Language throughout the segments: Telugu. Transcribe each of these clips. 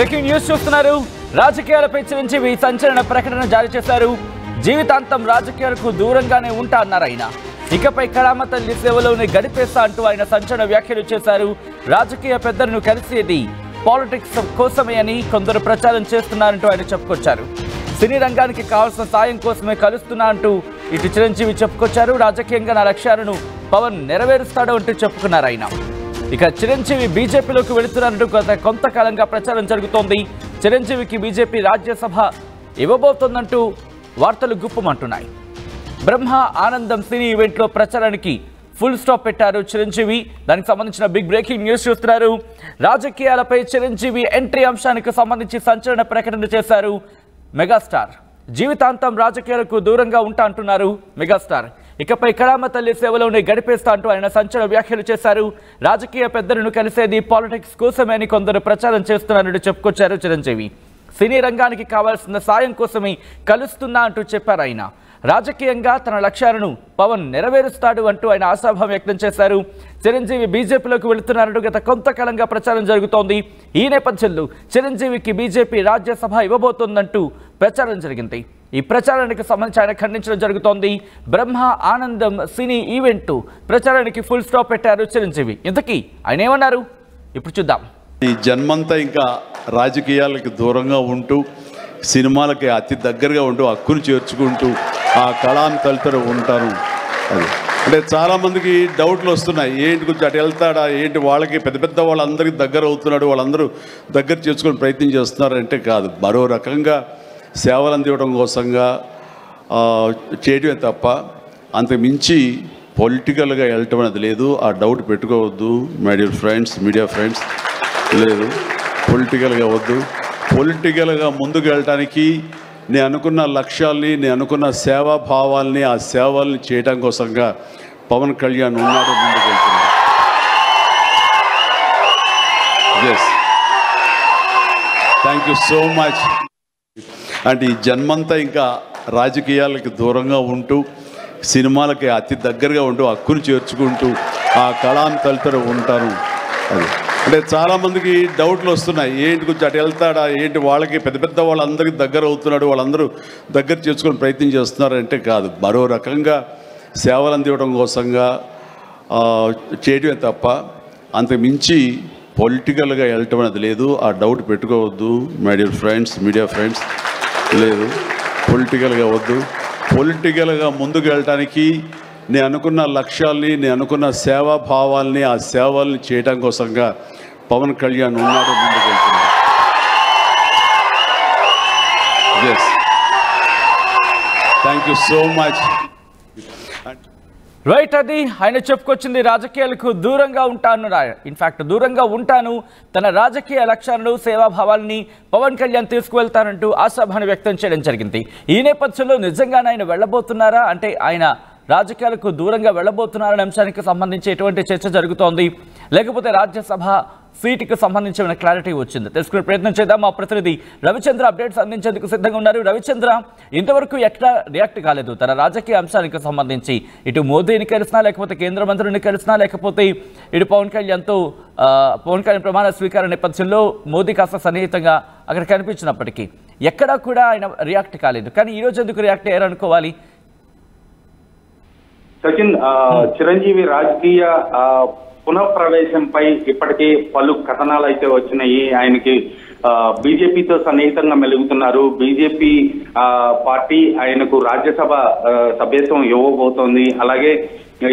బ్రేకింగ్ న్యూస్ చూస్తున్నారు. రాజకీయాలపై చిరంజీవి సంచలన ప్రకటన జారీ చేశారు. జీవితాంతం రాజకీయాలకు దూరంగానే ఉంటా అన్నారు ఆయన. ఇకపై కళామ తల్లి సేవలోనే గడిపేస్తా అంటూ ఆయన సంచలన వ్యాఖ్యలు చేశారు. రాజకీయ పెద్దలను కలిసేది పాలిటిక్స్ కోసమే అని కొందరు ప్రచారం చేస్తున్నారంటూ ఆయన చెప్పుకొచ్చారు. సినీ రంగానికి కావాల్సిన సాయం కోసమే కలుస్తున్నా అంటూ ఇటు చిరంజీవి చెప్పుకొచ్చారు. రాజకీయంగా నా లక్ష్యాలను పవన్ నెరవేరుస్తాడు అంటూ చెప్పుకున్నారు ఆయన. ఇక చిరంజీవి బీజేపీలోకి వెళుతున్నారంటూ కొంతకాలంగా ప్రచారం జరుగుతోంది. చిరంజీవికి బీజేపీ రాజ్యసభ ఇవ్వబోతోందంటూ వార్తలు గుప్పమంటున్నాయి. బ్రహ్మ ఆనందం సినీ ఈవెంట్లో ప్రచారానికి ఫుల్ స్టాప్ పెట్టారు చిరంజీవి. దానికి సంబంధించిన బిగ్ బ్రేకింగ్ న్యూస్ చూస్తున్నారు. రాజకీయాలపై చిరంజీవి ఎంట్రీ అంశానికి సంబంధించి సంచలన ప్రకటన చేశారు మెగాస్టార్. జీవితాంతం రాజకీయాలకు దూరంగా ఉంటా అంటున్నారు మెగాస్టార్. ఇకపై కళామ తల్లి సేవలోనే గడిపేస్తా అంటూ ఆయన సంచలన వ్యాఖ్యలు చేశారు. రాజకీయ పెద్దలను కలిసేది పాలిటిక్స్ కోసమే అని కొందరు ప్రచారం చేస్తున్నారని చెప్పుకొచ్చారు చిరంజీవి. సినీ రంగానికి కావాల్సిన సాయం కోసమే కలుస్తున్నా అంటూ చెప్పారు ఆయన. రాజకీయంగా తన లక్ష్యాలను పవన్ నెరవేరుస్తాడు అంటూ ఆయన ఆశాభావం వ్యక్తం చేశారు. చిరంజీవి బీజేపీలోకి వెళుతున్నారంటూ గత కొంతకాలంగా ప్రచారం జరుగుతోంది. ఈ నేపథ్యంలో చిరంజీవికి బీజేపీ రాజ్యసభ ఇవ్వబోతోందంటూ ప్రచారం జరిగింది. ఈ ప్రచారానికి సంబంధించి ఆయన ఖండించడం జరుగుతోంది. బ్రహ్మ ఆనందం సినీ ఈవెంట్ ప్రచారానికి ఫుల్ స్టాప్ పెట్టారు చిరంజీవి. ఇంతకీ ఆయన ఏమన్నారు ఇప్పుడు చూద్దాం. ఈ జన్మంతా ఇంకా రాజకీయాలకు దూరంగా ఉంటూ సినిమాలకి అతి దగ్గరగా ఉంటూ హక్కును చేర్చుకుంటూ ఆ కళాన్ని తలుతూ ఉంటాను. అది అంటే చాలామందికి డౌట్లు వస్తున్నాయి. ఏంటి కొంచెం అటు వెళ్తాడా ఏంటి, వాళ్ళకి పెద్ద పెద్ద వాళ్ళందరికీ దగ్గర అవుతున్నాడు, వాళ్ళందరూ దగ్గర చేసుకుని ప్రయత్నం చేస్తున్నారంటే కాదు, మరో రకంగా సేవలు అందివ్వడం కోసంగా చేయడమే తప్ప అంతకు మించి పొలిటికల్గా వెళ్ళటం అనేది లేదు. ఆ డౌట్ పెట్టుకోవద్దు my dear friends, media friends. లేదు, పొలిటికల్గా వద్దు. పొలిటికల్గా ముందుకు వెళ్ళటానికి నేను అనుకున్న లక్ష్యాల్ని, నేను అనుకున్న సేవాభావాల్ని, ఆ సేవల్ని చేయడం కోసంగా పవన్ కళ్యాణ్ ఉన్నాడు, ముందుకు వెళ్తున్నాడు. Yes, thank you so much. అంటే ఈ జన్మంతా ఇంకా రాజకీయాలకి దూరంగా ఉంటూ సినిమాలకి అతి దగ్గరగా ఉంటూ హక్కును చేర్చుకుంటూ ఆ కళాన్ని తలుతూ ఉంటాను. అది అంటే చాలామందికి డౌట్లు వస్తున్నాయి. ఏంటి కొంచెం అటు వెళ్తాడా ఏంటి, వాళ్ళకి పెద్ద పెద్ద వాళ్ళందరికీ దగ్గర అవుతున్నాడు, వాళ్ళందరూ దగ్గర చేసుకుని ప్రయత్నం చేస్తున్నారంటే కాదు, మరో రకంగా సేవలు అందివ్వడం కోసంగా చేయడమే తప్ప అంతకు మించి పొలిటికల్గా వెళ్ళటం అనేది లేదు. ఆ డౌట్ పెట్టుకోవద్దు my dear friends, media friends. లేదు, పొలిటికల్గా వద్దు. పొలిటికల్గా ముందుకు వెళ్ళటానికి నేను అనుకున్న లక్ష్యాల్ని, నేను అనుకున్న సేవాభావాల్ని, ఆ సేవల్ని చేయడం కోసంగా పవన్ కళ్యాణ్ ఉన్నాడు, ముందుకు వెళ్తున్నాడు. Yes, thank you so much. Right, అది ఆయన చెప్పుకొచ్చింది. రాజకీయాలకు దూరంగా ఉంటాను, ఇన్ఫాక్ట్ దూరంగా ఉంటాను, తన రాజకీయ లక్ష్యాలను, సేవాభావాలని పవన్ కళ్యాణ్ తీసుకువెళ్తానంటూ ఆశాభావాన్ని వ్యక్తం చేయడం జరిగింది. ఈ నేపథ్యంలో నిజంగానే ఆయన వెళ్ళబోతున్నారా, అంటే ఆయన రాజకీయాలకు దూరంగా వెళ్ళబోతున్నారనే అంశానికి సంబంధించి ఎటువంటి చర్చ జరుగుతోంది, లేకపోతే రాజ్యసభ సీటుకు సంబంధించిన క్లారిటీ వచ్చింది తెలుసుకునే ప్రయత్నం చేద్దాం. మా ప్రతినిధి రవిచంద్ర అప్డేట్స్ అందించేందుకు సిద్ధంగా ఉన్నారు. రవిచంద్ర, ఇంతవరకు ఎట్లా రియాక్ట్ కాలేదు తన రాజకీయ అంశానికి సంబంధించి? ఇటు మోదీని కలిసినా, లేకపోతే కేంద్ర మంత్రులని కలిసినా, లేకపోతే ఇటు పవన్ కళ్యాణ్ ప్రమాణ స్వీకార నేపథ్యంలో మోదీ కాస్త సన్నిహితంగా అక్కడ కనిపించినప్పటికీ ఎక్కడా కూడా ఆయన రియాక్ట్ కాలేదు. కానీ ఈరోజు ఎందుకు రియాక్ట్ అయ్యారనుకోవాలి? సచిన్, చిరంజీవి రాజకీయ పునఃప్రవేశంపై ఇప్పటికే పలు కథనాలు అయితే వచ్చినాయి. ఆయనకి బీజేపీతో సన్నిహితంగా మెలుగుతున్నారు. బీజేపీ పార్టీ ఆయనకు రాజ్యసభ సభ్యత్వం ఇవ్వబోతోంది. అలాగే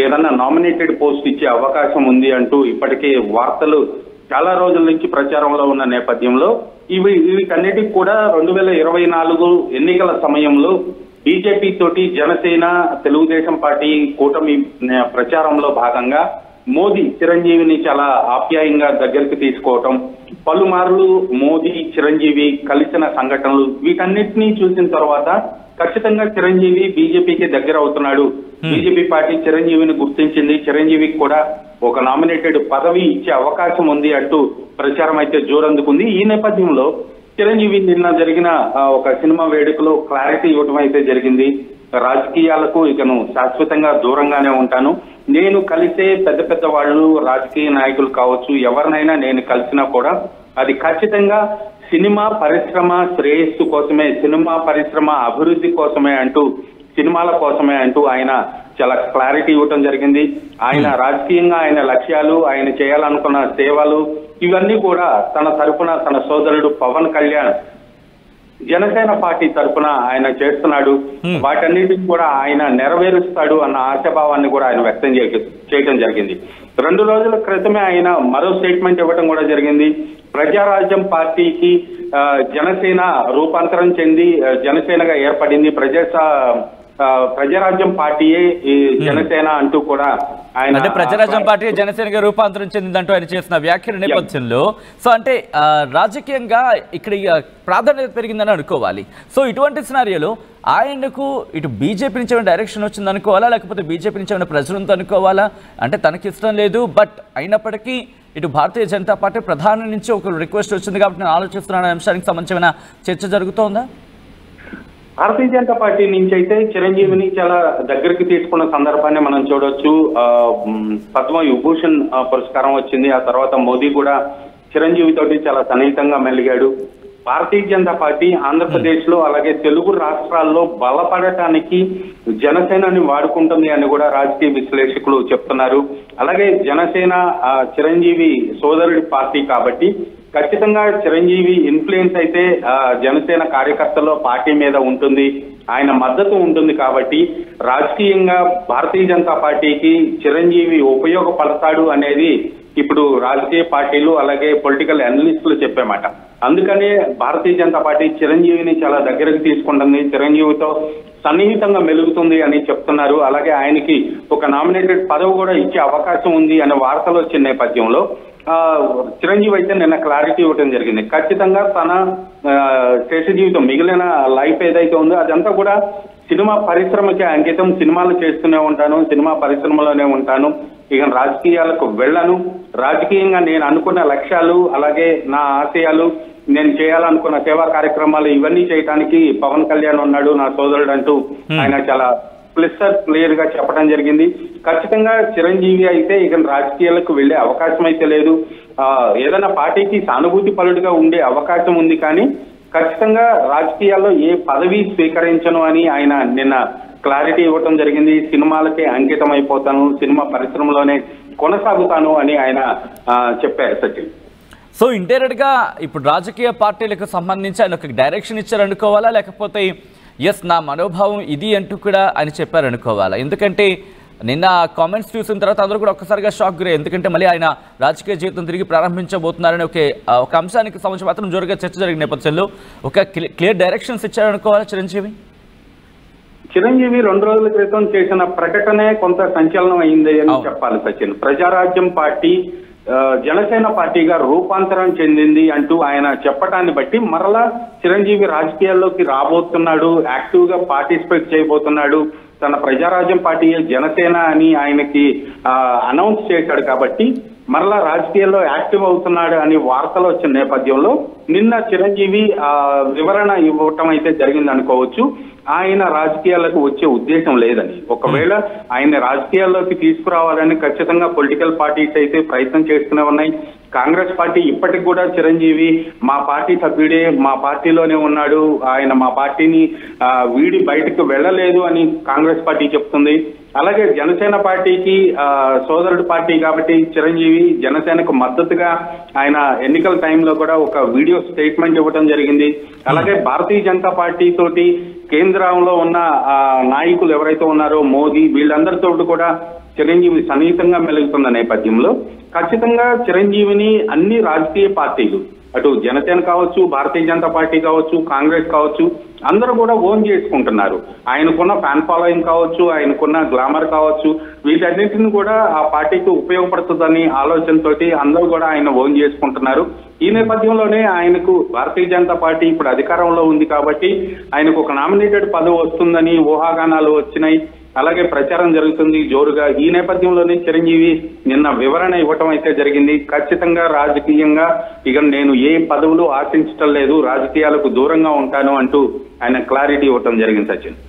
ఏదన్నా నామినేటెడ్ పోస్ట్ ఇచ్చే అవకాశం ఉంది అంటూ ఇప్పటికే వార్తలు చాలా రోజుల నుంచి ప్రచారంలో ఉన్న నేపథ్యంలో వీటన్నిటికి కూడా 2024 ఎన్నికల సమయంలో బీజేపీ తోటి జనసేన, తెలుగుదేశం పార్టీ కూటమి ప్రచారంలో భాగంగా మోదీ చిరంజీవిని చాలా ఆప్యాయంగా దగ్గరికి తీసుకోవటం, పలుమార్లు మోదీ చిరంజీవి కలిసిన సంఘటనలు, వీటన్నిటినీ చూసిన తర్వాత ఖచ్చితంగా చిరంజీవి బీజేపీకి దగ్గర అవుతున్నాడు. బీజేపీ పార్టీ చిరంజీవిని గుర్తించింది, చిరంజీవికి కూడా ఒక నామినేటెడ్ పదవి ఇచ్చే అవకాశం ఉంది అంటూ ప్రచారం అయితే జోరందుకుంది. ఈ నేపథ్యంలో చిరంజీవి నిన్న జరిగిన ఒక సినిమా వేడుకలో క్లారిటీ ఇవ్వటం అయితే జరిగింది. రాజకీయాలకు ఇకను శాశ్వతంగా దూరంగానే ఉంటాను, నేను కలిసే పెద్ద పెద్ద వాళ్ళు రాజకీయ నాయకులు కావచ్చు, ఎవరినైనా నేను కలిసినా కూడా అది ఖచ్చితంగా సినిమా పరిశ్రమ శ్రేయస్సు కోసమే, సినిమా పరిశ్రమ అభివృద్ధి కోసమే అంటూ, సినిమాల కోసమే అంటూ ఆయన చాలా క్లారిటీ ఇవ్వటం జరిగింది. ఆయన రాజకీయంగా ఆయన లక్ష్యాలు, ఆయన చేయాలనుకున్న సేవలు ఇవన్నీ కూడా తన తరపున తన సోదరుడు పవన్ కళ్యాణ్ జనసేన పార్టీ తరఫున ఆయన చేస్తున్నాడు. వాటన్నిటిని కూడా ఆయన నెరవేరుస్తాడు అన్న ఆశాభావాన్ని కూడా ఆయన వ్యక్తం చేయడం జరిగింది. 2 రోజుల క్రితమే ఆయన మరో స్టేట్మెంట్ ఇవ్వడం కూడా జరిగింది. ప్రజారాజ్యం పార్టీకి జనసేన రూపాంతరం చెంది జనసేనగా ఏర్పడింది. ప్రజారాజ్యం పార్టీయే ఈ జనసేన అంటూ కూడా ఆయన, అంటే ప్రజారాజ్యం పార్టీ జనసేనగా రూపాంతరం చెందిందంటూ ఆయన చేసిన వ్యాఖ్యల నేపథ్యంలో సో అంటే రాజకీయంగా ఇక్కడ ప్రాధాన్యత పెరిగిందని అనుకోవాలి. సో ఇటువంటి సినారియోలో ఆయనకు ఇటు బీజేపీ నుంచి ఏమైనా డైరెక్షన్ వచ్చింది అనుకోవాలా, లేకపోతే బీజేపీ నుంచి ఏమైనా ప్రెజర్ ఉందో అనుకోవాలా? అంటే తనకి ఇష్టం లేదు, బట్ అయినప్పటికీ ఇటు భారతీయ జనతా పార్టీ ప్రధాని నుంచి ఒక రిక్వెస్ట్ వచ్చింది కాబట్టి నేను ఆలోచిస్తున్నాను అంశానికి సంబంధించిన చర్చ జరుగుతోందా? భారతీయ జనతా పార్టీ నుంచి అయితే చిరంజీవిని చాలా దగ్గరికి తీసుకున్న సందర్భాన్ని మనం చూడొచ్చు. పద్మ విభూషణ్ పురస్కారం వచ్చింది. ఆ తర్వాత మోదీ కూడా చిరంజీవి తోటి చాలా సన్నిహితంగా మెలిగాడు. భారతీయ జనతా పార్టీ ఆంధ్రప్రదేశ్ లో అలాగే తెలుగు రాష్ట్రాల్లో బలపడటానికి జనసేనని వాడుకుంటుంది అని కూడా రాజకీయ విశ్లేషకులు చెప్తున్నారు. అలాగే జనసేన చిరంజీవి సోదరుడి పార్టీ కాబట్టి ఖచ్చితంగా చిరంజీవి ఇన్ఫ్లుయెన్స్ అయితే జనసేన కార్యకర్తల్లో పార్టీ మీద ఉంటుంది, ఆయన మద్దతు ఉంటుంది. కాబట్టి రాజకీయంగా భారతీయ జనతా పార్టీకి చిరంజీవి ఉపయోగపడతాడు అనేది ఇప్పుడు రాజకీయ పార్టీలు అలాగే పొలిటికల్ అనలిస్టులు చెప్పేమాట. అందుకనే భారతీయ జనతా పార్టీ చిరంజీవిని చాలా దగ్గరకు తీసుకుంటుంది, చిరంజీవితో సన్నిహితంగా మెలుగుతుంది అని చెప్తున్నారు. అలాగే ఆయనకి ఒక నామినేటెడ్ పదవి కూడా ఇచ్చే అవకాశం ఉంది అనే వార్తలు వచ్చిన నేపథ్యంలో చిరంజీవి అయితే నిన్న క్లారిటీ ఇవ్వడం జరిగింది. ఖచ్చితంగా తన శేష జీవితం మిగిలిన లైఫ్ ఏదైతే ఉందో అదంతా కూడా సినిమా పరిశ్రమకి అంకితం, సినిమాలు చేస్తూనే ఉంటాను, సినిమా పరిశ్రమలోనే ఉంటాను, ఇక రాజకీయాలకు వెళ్ళను, రాజకీయంగా నేను అనుకున్న లక్ష్యాలు అలాగే నా ఆశయాలు, నేను చేయాలనుకున్న సేవా కార్యక్రమాలు ఇవన్నీ చేయడానికి పవన్ కళ్యాణ్ ఉన్నాడు నా సోదరుడు అంటూ ఆయన చాలా క్లియర్ గా చెప్పడం జరిగింది. ఖచ్చితంగా చిరంజీవి అయితే ఇక రాజకీయాలకు వెళ్లే అవకాశం అయితే లేదు. ఏదైనా పార్టీకి సానుభూతి పరుడుగా ఉండే అవకాశం ఉంది, కానీ ఖచ్చితంగా రాజకీయాల్లో ఏ పదవి స్వీకరించను అని ఆయన నిన్న క్లారిటీ ఇవ్వటం జరిగింది. సినిమాలకే అంకితం అయిపోతాను, సినిమా పరిశ్రమలోనే కొనసాగుతాను అని ఆయన చెప్పారు. సచిన్, సో ఇండైరెక్ట్ గా ఇప్పుడు రాజకీయ పార్టీలకు సంబంధించి ఆయన ఒక డైరెక్షన్ ఇచ్చారనుకోవాలా, లేకపోతే ఎస్ నా మనోభావం ఇది అంటూ కూడా ఆయన చెప్పారనుకోవాలా? ఎందుకంటే నిన్న కామెంట్స్ చూసిన తర్వాత అందరూ కూడా ఒక్కసారిగా షాక్ గురయ్యారు. ఎందుకంటే మళ్ళీ ఆయన రాజకీయ జీవితం తిరిగి ప్రారంభించబోతున్నారని ఒక అంశానికి సంబంధించి మాత్రం జోరుగా చర్చ జరిగిన నేపథ్యంలో ఒక క్లియర్ డైరెక్షన్స్ ఇచ్చారనుకోవాలా చిరంజీవి? చిరంజీవి 2 రోజుల క్రితం చేసిన ప్రకటనే కొంత సంచలనం అయింది అని చెప్పాలి. సచిన్, ప్రజారాజ్యం పార్టీ జనసేన పార్టీగా రూపాంతరం చెందింది అంటూ ఆయన చెప్పటాన్ని బట్టి మరలా చిరంజీవి రాజకీయాల్లోకి రాబోతున్నాడు, యాక్టివ్ గా పార్టిసిపేట్ చేయబోతున్నాడు, తన ప్రజారాజ్యం పార్టీ జనసేన అని ఆయనకి అనౌన్స్ చేశాడు. కాబట్టి మరలా రాజకీయాల్లో యాక్టివ్ అవుతున్నాడు అని వార్తలు వచ్చిన నేపథ్యంలో నిన్న చిరంజీవి వివరణ ఇవ్వటం అయితే జరిగింది అనుకోవచ్చు. ఆయన రాజకీయాలకు వచ్చే ఉద్దేశం లేదని, ఒకవేళ ఆయన రాజకీయాల్లోకి తీసుకురావాలని ఖచ్చితంగా పొలిటికల్ పార్టీస్ అయితే ప్రయత్నం చేస్తూనే ఉన్నాయి. కాంగ్రెస్ పార్టీ ఇప్పటికి కూడా చిరంజీవి మా పార్టీ సభ్యుడే, మా పార్టీలోనే ఉన్నాడు, ఆయన మా పార్టీని వీడి బయటకు వెళ్ళలేదు అని కాంగ్రెస్ పార్టీ చెప్తుంది. అలాగే జనసేన పార్టీకి సోదరుడు పార్టీ కాబట్టి చిరంజీవి జనసేనకు మద్దతుగా ఆయన ఎన్నికల టైంలో కూడా ఒక వీడియో స్టేట్మెంట్ ఇవ్వడం జరిగింది. అలాగే భారతీయ జనతా పార్టీ తోటి కేంద్రంలో ఉన్న నాయకులు ఎవరైతే ఉన్నారో మోదీ, వీళ్ళందరితో కూడా చిరంజీవి సన్నిహితంగా మెలుగుతున్న నేపథ్యంలో ఖచ్చితంగా చిరంజీవిని అన్ని రాజకీయ పార్టీలు, అటు జనసేన కావచ్చు, భారతీయ జనతా పార్టీ కావచ్చు, కాంగ్రెస్ కావచ్చు, అందరూ కూడా ఓన్ చేసుకుంటున్నారు. ఆయనకున్న ఫ్యాన్ ఫాలోయింగ్ కావచ్చు, ఆయనకున్న గ్లామర్ కావచ్చు, వీటన్నిటిని కూడా ఆ పార్టీకి ఉపయోగపడుతుందని ఆలోచనతోటి అందరూ కూడా ఆయన ఓన్ చేసుకుంటున్నారు. ఈ నేపథ్యంలోనే ఆయనకు భారతీయ జనతా పార్టీ ఇప్పుడు అధికారంలో ఉంది కాబట్టి ఆయనకు ఒక నామినేటెడ్ పదవి వస్తుందని ఊహాగానాలు వచ్చినాయి. అలాగే ప్రచారం జరుగుతుంది జోరుగా. ఈ నేపథ్యంలోనే చిరంజీవి నిన్న వివరణ ఇవ్వటం అయితే జరిగింది. ఖచ్చితంగా రాజకీయంగా ఇక నేను ఏ పదవులు ఆశించటం లేదు, రాజకీయాలకు దూరంగా ఉంటాను అంటూ ఆయన క్లారిటీ ఇవ్వటం జరిగింది. సచిన్,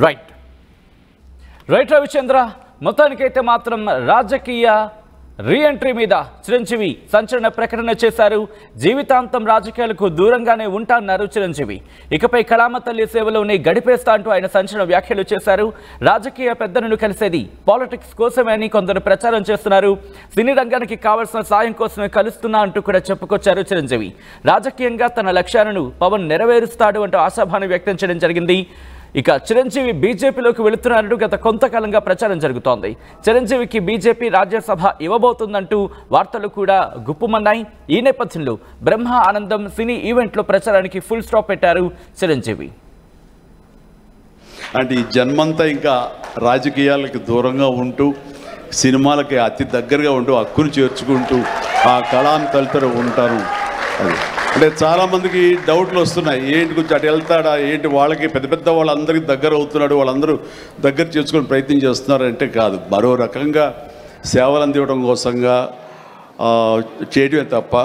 రైట్ రవిచంద్ర, మొత్తానికైతే మాత్రం రాజకీయ రీ ఎంట్రీ మీద చిరంజీవి సంచలన ప్రకటన చేశారు. జీవితాంతం రాజకీయాలకు దూరంగానే ఉంటా అన్నారు చిరంజీవి. ఇకపై కళామ తల్లి సేవలోనే గడిపేస్తా అంటూ ఆయన సంచలన వ్యాఖ్యలు చేశారు. రాజకీయ పెద్దలను కలిసేది పాలిటిక్స్ కోసమే అని కొందరు ప్రచారం చేస్తున్నారు. సినీ రంగానికి కావాల్సిన సాయం కోసమే కలుస్తున్నా అంటూ కూడా చెప్పుకొచ్చారు చిరంజీవి. రాజకీయంగా తన లక్ష్యాలను పవన్ నెరవేరుస్తాడు అంటూ ఆశాభావం వ్యక్తం చేయడం జరిగింది. ఇక చిరంజీవి బీజేపీలోకి వెళుతున్నారంటూ గత కొంతకాలంగా ప్రచారం జరుగుతోంది. చిరంజీవికి బీజేపీ రాజ్యసభ ఇవ్వబోతుందంటూ వార్తలు కూడా గుప్పుమన్నాయి. ఈ నేపథ్యంలో బ్రహ్మ ఆనందం సినీ ఈవెంట్లో ప్రచారానికి ఫుల్ స్టాప్ పెట్టారు చిరంజీవి. అంటే ఈ జన్మంతా ఇంకా రాజకీయాలకు దూరంగా ఉంటూ సినిమాలకి అతి దగ్గరగా ఉంటూ హక్కును చేర్చుకుంటూ ఆ కళాన్ని తలుతూ ఉంటారు. అది అంటే చాలామందికి డౌట్లు వస్తున్నాయి, ఏంటి కొంచెం అటు వెళ్తాడా ఏంటి, వాళ్ళకి పెద్ద పెద్ద వాళ్ళందరికీ దగ్గర అవుతున్నాడు, వాళ్ళందరూ దగ్గర చేసుకుని ప్రయత్నం చేస్తున్నారంటే కాదు, మరో రకంగా సేవలు అందివ్వడం కోసంగా చేయడమే తప్ప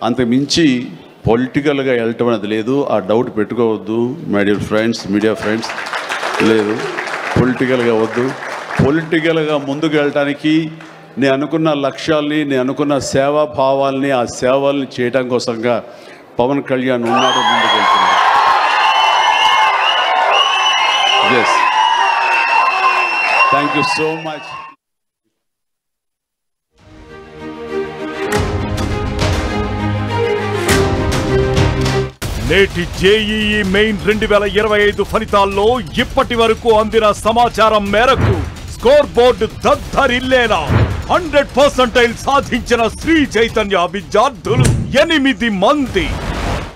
అంతకు మించి పొలిటికల్గా వెళ్ళటం అనేది లేదు. ఆ డౌట్ పెట్టుకోవద్దు my dear friends, media friends. లేదు, పొలిటికల్గా వద్దు. పొలిటికల్గా ముందుకు వెళ్ళటానికి నేను అనుకున్న లక్ష్యాల్ని, నేను అనుకున్న సేవాభావాల్ని, ఆ సేవల్ని చేయడం కోసంగా పవన్ కళ్యాణ్ ఉన్నాడు, ముందుకు వెళ్తున్నాడు. Yes, thank you so much. నేటి జేఈఈ మెయిన్ 2025 ఫలితాల్లో ఇప్పటి వరకు అందిన సమాచారం మేరకు స్కోర్ బోర్డు దద్దరిల్లేలా 100% సాధించిన శ్రీ చైతన్య విద్యార్థులు 8 మంది.